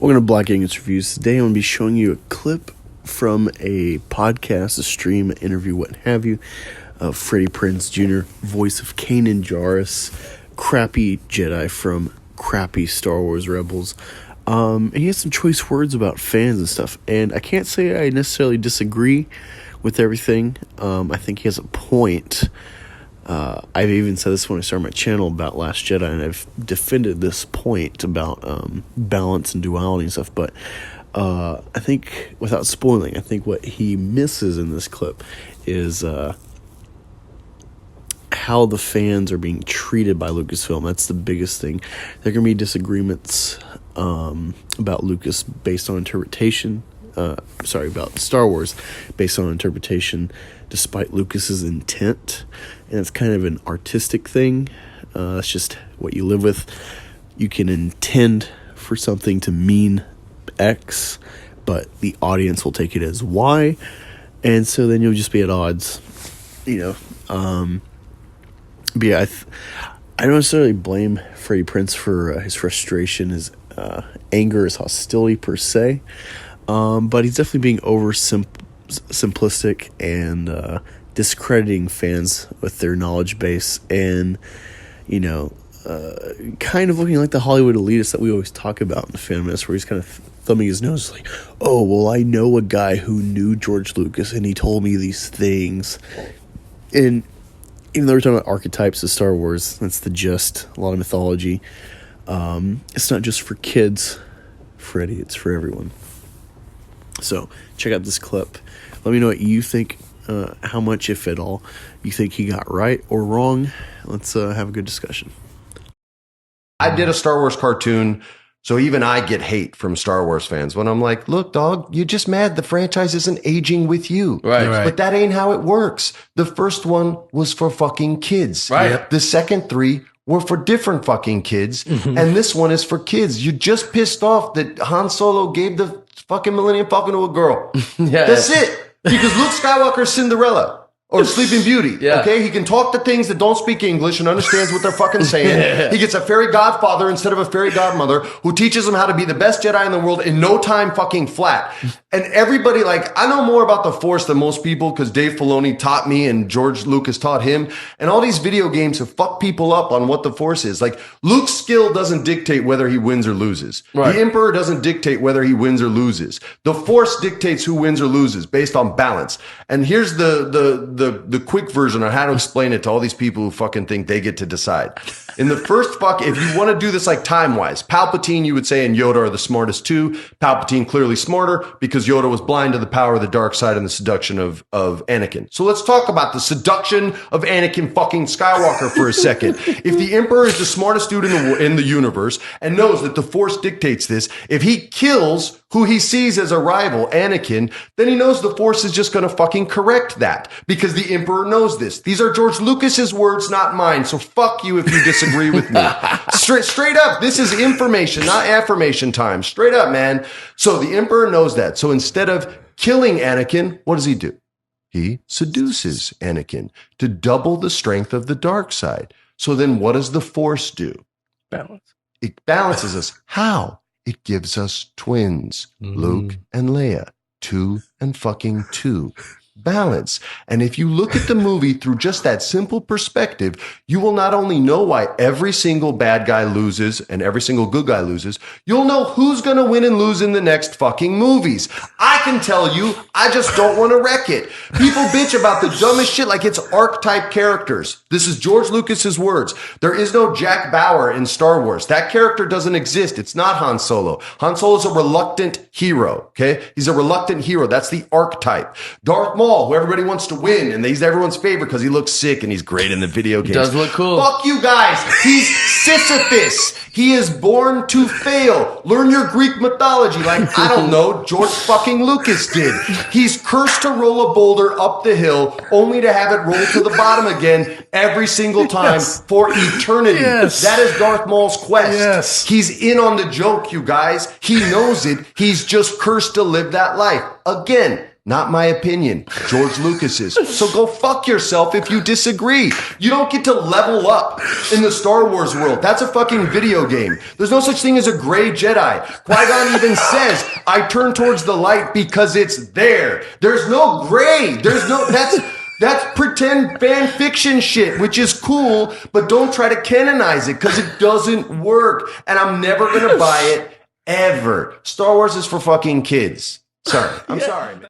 Welcome to Black Angus Reviews. Today I'm going to be showing you a clip from a podcast, a stream, an interview, what have you, of Freddie Prinze Jr., voice of Kanan Jarrus, crappy Jedi from crappy Star Wars Rebels. And he has some choice words about fans and stuff, and I can't say I necessarily disagree with everything. I think he has a point. I've even said this when I started my channel about Last Jedi, and I've defended this point about balance and duality and stuff, but I think, without spoiling, I think what he misses in this clip is how the fans are being treated by Lucasfilm. That's the biggest thing. There are going to be disagreements about Lucas based on interpretation. About Star Wars based on interpretation, despite Lucas's intent, and it's kind of an artistic thing. It's just what you live with. You can intend for something to mean X, but the audience will take it as Y, and so then you'll just be at odds, But yeah, I don't necessarily blame Freddie Prinze for his frustration, his anger, his hostility per se. But he's definitely being simplistic and discrediting fans with their knowledge base, and kind of looking like the Hollywood elitist that we always talk about in the feminist, where he's kind of thumbing his nose like, oh, well, I know a guy who knew George Lucas and he told me these things. And even though we're talking about archetypes of Star Wars, that's the gist, a lot of mythology. It's not just for kids, Freddie, it's for everyone. So, check out this clip. Let me know what you think, how much, if at all, you think he got right or wrong. Let's have a good discussion. I did a Star Wars cartoon, so even I get hate from Star Wars fans when I'm like, look, dog, you're just mad the franchise isn't aging with you. Right. But that ain't how it works. The first one was for fucking kids. Right. Yep. The second three were for different fucking kids, and this one is for kids. You just pissed off that Han Solo gave the fucking Millennium Falcon to a girl. Yeah. That's it. Because Luke Skywalker's Cinderella. Or Sleeping Beauty, Yeah. Okay? He can talk to things that don't speak English and understands what they're fucking saying. He gets a fairy godfather instead of a fairy godmother who teaches him how to be the best Jedi in the world in no time fucking flat. And everybody, I know more about the Force than most people because Dave Filoni taught me and George Lucas taught him. And all these video games have fucked people up on what the Force is. Luke's skill doesn't dictate whether he wins or loses. Right. The Emperor doesn't dictate whether he wins or loses. The Force dictates who wins or loses based on balance. And here's the quick version on how to explain it to all these people who fucking think they get to decide. In the first if you want to do this time-wise, Palpatine, you would say, and Yoda are the smartest two. Palpatine clearly smarter because Yoda was blind to the power of the dark side and the seduction of Anakin. So let's talk about the seduction of Anakin fucking Skywalker for a second. If the Emperor is the smartest dude in the universe and knows that the Force dictates this, if he kills who he sees as a rival, Anakin, then he knows the Force is just going to fucking correct that because the Emperor knows this. These are George Lucas's words, not mine. So fuck you if you disagree with me. Straight up, this is information, not affirmation time. Straight up, man. So the Emperor knows that. So instead of killing Anakin, what does he do? He seduces Anakin to double the strength of the dark side. So then what does the Force do? Balance. It balances us. How? It gives us twins, Luke and Leia, 2 and fucking 2. Balance. And if you look at the movie through just that simple perspective, you will not only know why every single bad guy loses and every single good guy loses, you'll know who's going to win and lose in the next fucking movies. I can tell you, I just don't want to wreck it. People bitch about the dumbest shit like it's archetype characters. This is George Lucas's words. There is no Jack Bauer in Star Wars. That character doesn't exist. It's not Han Solo. Han Solo's a reluctant hero, okay? He's a reluctant hero. That's the archetype. Darth Maul, who everybody wants to win, and he's everyone's favorite because he looks sick and he's great in the video games. Does look cool. Fuck you guys. He's Sisyphus. He is born to fail. Learn your Greek mythology like, I don't know, George fucking Lucas did. He's cursed to roll a boulder up the hill only to have it roll to the bottom again every single time for eternity. Yes. That is Darth Maul's quest. Yes. He's in on the joke, you guys. He knows it. He's just cursed to live that life. Again, Not my opinion, George Lucas's. So go fuck yourself if you disagree. You don't get to level up in the Star Wars world. That's a fucking video game. There's no such thing as a gray Jedi. Qui-Gon even says, I turn towards the light because it's there. There's no gray. That's pretend fan fiction shit, which is cool, but don't try to canonize it because it doesn't work. And I'm never going to buy it ever. Star Wars is for fucking kids. Sorry. I'm sorry, man.